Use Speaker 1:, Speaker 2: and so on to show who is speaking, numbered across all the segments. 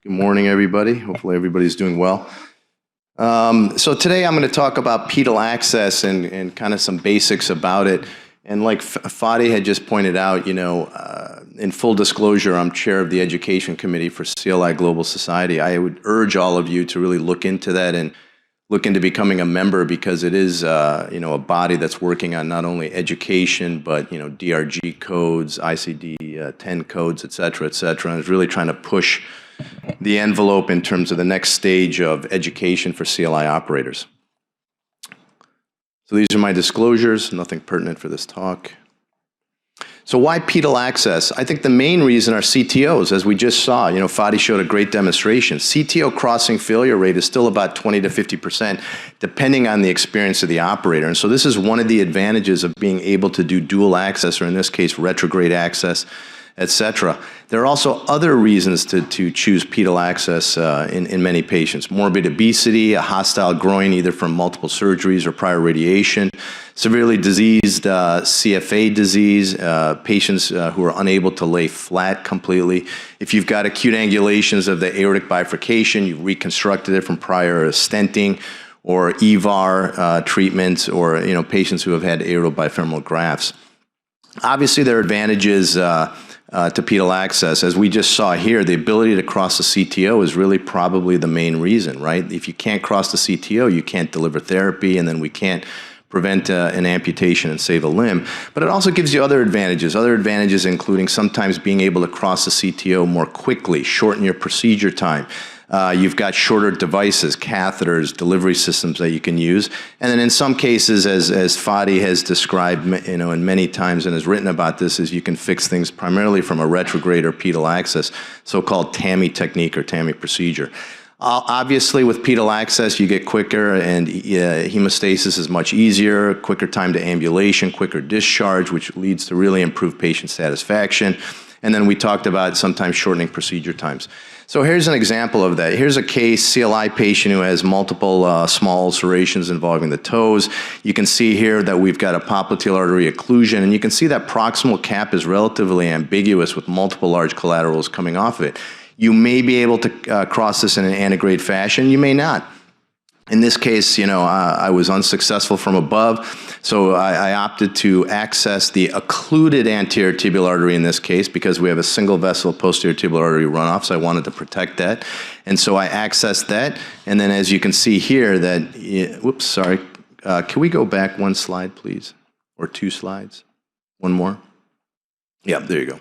Speaker 1: Good morning, everybody. Hopefully everybody's doing well. So today I'm going to talk about pedal access and kind of some basics about it. And like Fadi had just pointed out, in full disclosure, I'm chair of the Education Committee for CLI Global Society. I would urge all of you to really look into that and look into becoming a member, because it is, a body that's working on not only education, but, DRG codes, ICD-10 codes, et cetera, and is really trying to push the envelope in terms of the next stage of education for CLI operators. So these are my disclosures, nothing pertinent for this talk. So why pedal access? I think the main reason are CTOs, as we just saw. Fadi showed a great demonstration. CTO crossing failure rate is still about 20 to 50%, depending on the experience of the operator. And so this is one of the advantages of being able to do dual access, or in this case, retrograde access, etc. There are also other reasons to choose pedal access in many patients. Morbid obesity, a hostile groin either from multiple surgeries or prior radiation, severely diseased CFA disease, patients who are unable to lay flat completely. If you've got acute angulations of the aortic bifurcation, you've reconstructed it from prior stenting or EVAR treatments, or patients who have had aortic bifemoral grafts. Obviously, there are advantages to pedal access. As we just saw here, the ability to cross the CTO is really probably the main reason, right? If you can't cross the CTO, you can't deliver therapy, and then we can't prevent an amputation and save a limb. But it also gives you other advantages including sometimes being able to cross the CTO more quickly, shorten your procedure time. You've got shorter devices, catheters, delivery systems that you can use. And then in some cases, as Fadi has described, and many times and has written about this, is you can fix things primarily from a retrograde or pedal access, so-called TAMI technique or TAMI procedure. Obviously, with pedal access, you get quicker, and hemostasis is much easier, quicker time to ambulation, quicker discharge, which leads to really improved patient satisfaction. And then we talked about sometimes shortening procedure times. So here's an example of that. Here's a case, CLI patient who has multiple small ulcerations involving the toes. You can see here that we've got a popliteal artery occlusion, and you can see that proximal cap is relatively ambiguous with multiple large collaterals coming off of it. You may be able to cross this in an antegrade fashion, you may not. In this case, I was unsuccessful from above, so I opted to access the occluded anterior tibial artery in this case, because we have a single vessel posterior tibial artery runoff, so I wanted to protect that. And so I accessed that, and then as you can see here that, whoops, sorry, can we go back one slide, please? Or two slides? One more? Yeah, there you go.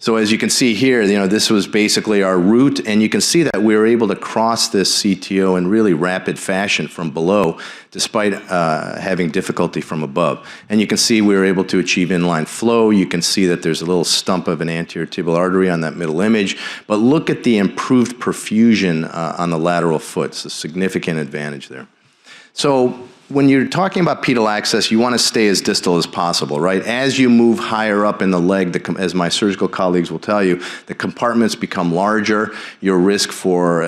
Speaker 1: So as you can see here, this was basically our route, and you can see that we were able to cross this CTO in really rapid fashion from below, despite having difficulty from above. And you can see we were able to achieve inline flow. You can see that there's a little stump of an anterior tibial artery on that middle image, but look at the improved perfusion on the lateral foot. It's a significant advantage there. So when you're talking about pedal access, you want to stay as distal as possible, right? As you move higher up in the leg, as my surgical colleagues will tell you, the compartments become larger. Your risk for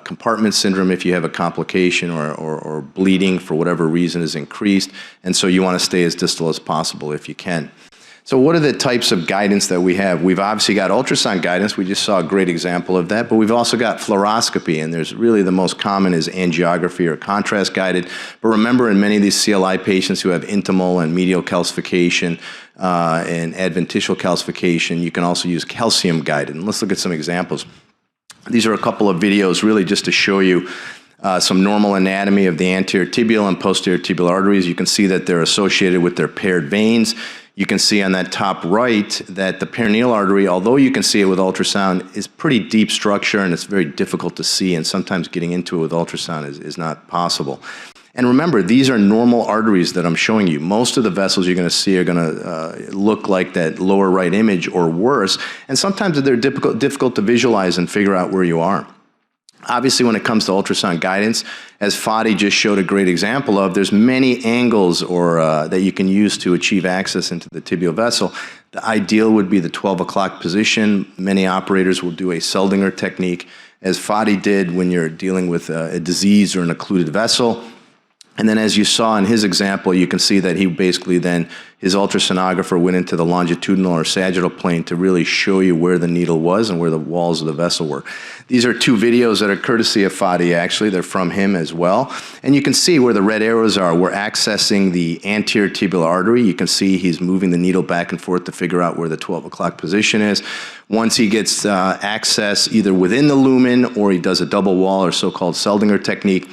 Speaker 1: compartment syndrome, if you have a complication or bleeding for whatever reason, is increased. And so you want to stay as distal as possible if you can. So what are the types of guidance that we have? We've obviously got ultrasound guidance. We just saw a great example of that, but we've also got fluoroscopy, and there's really the most common is angiography or contrast guided. But remember, in many of these CLI patients who have intimal and medial calcification and adventitial calcification, you can also use calcium guided. And let's look at some examples. These are a couple of videos really just to show you some normal anatomy of the anterior tibial and posterior tibial arteries. You can see that they're associated with their paired veins. You can see on that top right that the perineal artery, although you can see it with ultrasound, is pretty deep structure, and it's very difficult to see, and sometimes getting into it with ultrasound is not possible. And remember, these are normal arteries that I'm showing you. Most of the vessels you're going to see are going to look like that lower right image or worse, and sometimes they're difficult to visualize and figure out where you are. Obviously, when it comes to ultrasound guidance, as Fadi just showed a great example of, there's many angles that you can use to achieve access into the tibial vessel. The ideal would be the 12 o'clock position. Many operators will do a Seldinger technique, as Fadi did when you're dealing with a disease or an occluded vessel. And then as you saw in his example, you can see that he basically then, his ultrasonographer went into the longitudinal or sagittal plane to really show you where the needle was and where the walls of the vessel were. These are two videos that are courtesy of Fadi, actually. They're from him as well. And you can see where the red arrows are. We're accessing the anterior tibial artery. You can see he's moving the needle back and forth to figure out where the 12 o'clock position is. Once he gets access either within the lumen or he does a double wall or so-called Seldinger technique,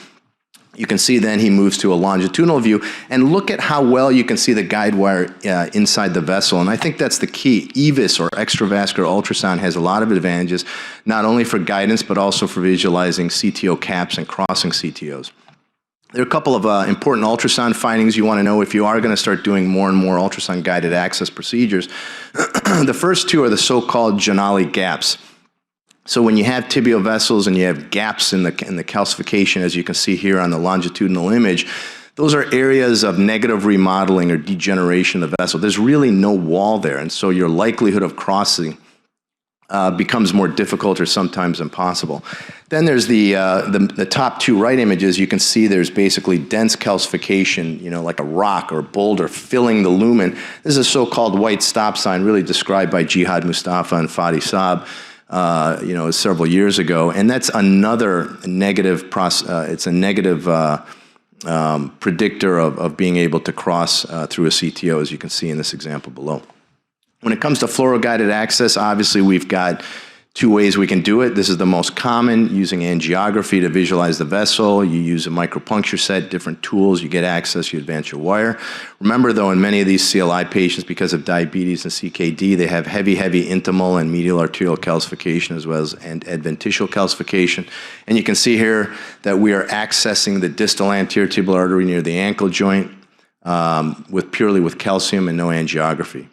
Speaker 1: you can see then he moves to a longitudinal view, and look at how well you can see the guide wire inside the vessel. And I think that's the key. EVIS, or extravascular ultrasound, has a lot of advantages, not only for guidance, but also for visualizing CTO caps and crossing CTOs. There are a couple of important ultrasound findings you want to know if you are going to start doing more and more ultrasound-guided access procedures. The first two are the so-called Rationale gaps. So when you have tibial vessels and you have gaps in the calcification, as you can see here on the longitudinal image, those are areas of negative remodeling or degeneration of the vessel. There's really no wall there, and so your likelihood of crossing becomes more difficult or sometimes impossible. Then there's the top two right images. You can see there's basically dense calcification, you know, like a rock or a boulder filling the lumen. This is a so-called white stop sign, really described by Jihad Mustafa and Fadi Saab, you know, several years ago, and that's another negative. It's a negative predictor of being able to cross through a CTO, as you can see in this example below. When it comes to fluoro-guided access, obviously we've got two ways we can do it. This is the most common, using angiography to visualize the vessel. You use a micropuncture set, different tools, you get access, you advance your wire. Remember though, in many of these CLI patients, because of diabetes and CKD, they have heavy intimal and medial arterial calcification as well as adventitial calcification. And you can see here that we are accessing the distal anterior tibial artery near the ankle joint purely with calcium and no angiography.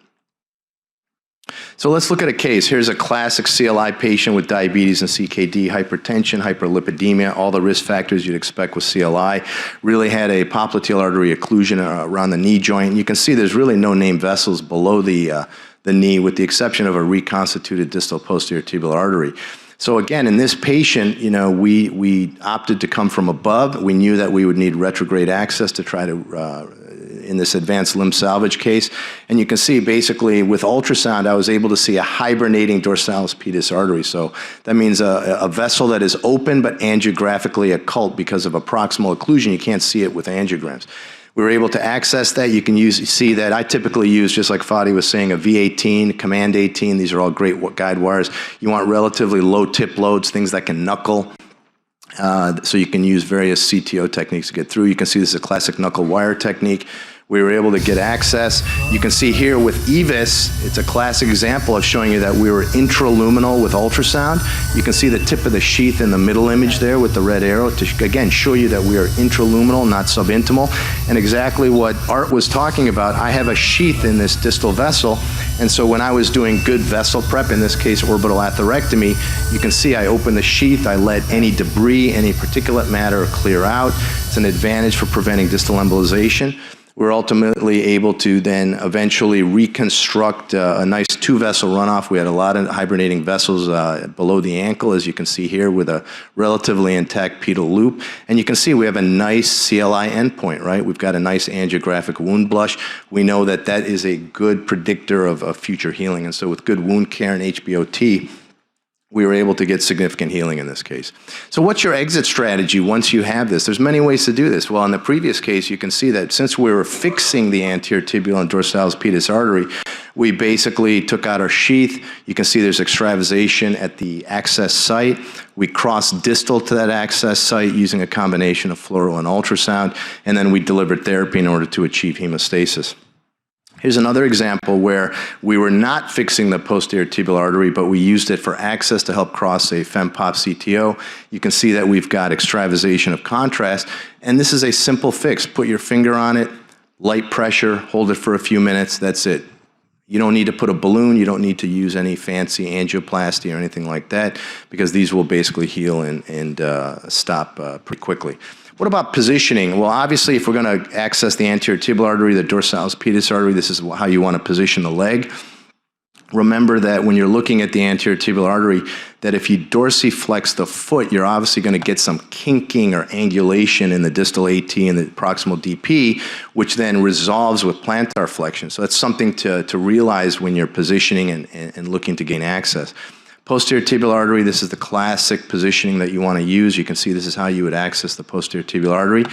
Speaker 1: So let's look at a case. Here's a classic CLI patient with diabetes and CKD, hypertension, hyperlipidemia, all the risk factors you'd expect with CLI. Really had a popliteal artery occlusion around the knee joint. You can see there's really no named vessels below the knee, with the exception of a reconstituted distal posterior tibial artery. So again, in this patient, you know, we opted to come from above. We knew that we would need retrograde access to try to in this advanced limb salvage case. And you can see basically with ultrasound, I was able to see a hibernating dorsalis pedis artery. So that means a vessel that is open but angiographically occult because of a proximal occlusion. You can't see it with angiograms. We were able to access that. You can see that I typically use, just like Fadi was saying, a V18, Command 18. These are all great guide wires. You want relatively low tip loads, things that can knuckle. So you can use various CTO techniques to get through. You can see this is a classic knuckle wire technique. We were able to get access. You can see here with EVIS, it's a classic example of showing you that we were intraluminal with ultrasound. You can see the tip of the sheath in the middle image there with the red arrow to, again, show you that we are intraluminal, not subintimal. And exactly what Art was talking about, I have a sheath in this distal vessel, and so when I was doing good vessel prep, in this case orbital atherectomy, you can see I open the sheath, I let any debris, any particulate matter clear out. It's an advantage for preventing distal embolization. We're ultimately able to then eventually reconstruct a nice two-vessel runoff. We had a lot of hibernating vessels below the ankle, as you can see here, with a relatively intact pedal loop. And you can see we have a nice CLI endpoint, right? We've got a nice angiographic wound blush. We know that that is a good predictor of future healing. And so with good wound care and HBOT, we were able to get significant healing in this case. So what's your exit strategy once you have this? There's many ways to do this. Well, in the previous case, you can see that since we were fixing the anterior tibial and dorsalis pedis artery, we basically took out our sheath. You can see there's extravasation at the access site. We crossed distal to that access site using a combination of fluoro and ultrasound, and then we delivered therapy in order to achieve hemostasis. Here's another example where we were not fixing the posterior tibial artery, but we used it for access to help cross a FEMPOP CTO. You can see that we've got extravasation of contrast, and this is a simple fix. Put your finger on it, light pressure, hold it for a few minutes, that's it. You don't need to put a balloon, you don't need to use any fancy angioplasty or anything like that, because these will basically heal and stop pretty quickly. What about positioning? Well, obviously, if we're going to access the anterior tibial artery, the dorsalis pedis artery, this is how you want to position the leg. Remember that when you're looking at the anterior tibial artery, that if you dorsiflex the foot, you're obviously going to get some kinking or angulation in the distal AT and the proximal DP, which then resolves with plantar flexion. So that's something to realize when you're positioning and looking to gain access. Posterior tibial artery, this is the classic positioning that you want to use. You can see this is how you would access the posterior tibial artery.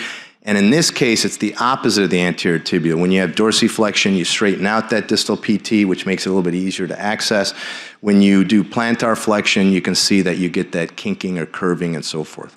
Speaker 1: And in this case, it's the opposite of the anterior tibia. When you have dorsiflexion, you straighten out that distal PT, which makes it a little bit easier to access. When you do plantar flexion, you can see that you get that kinking or curving and so forth.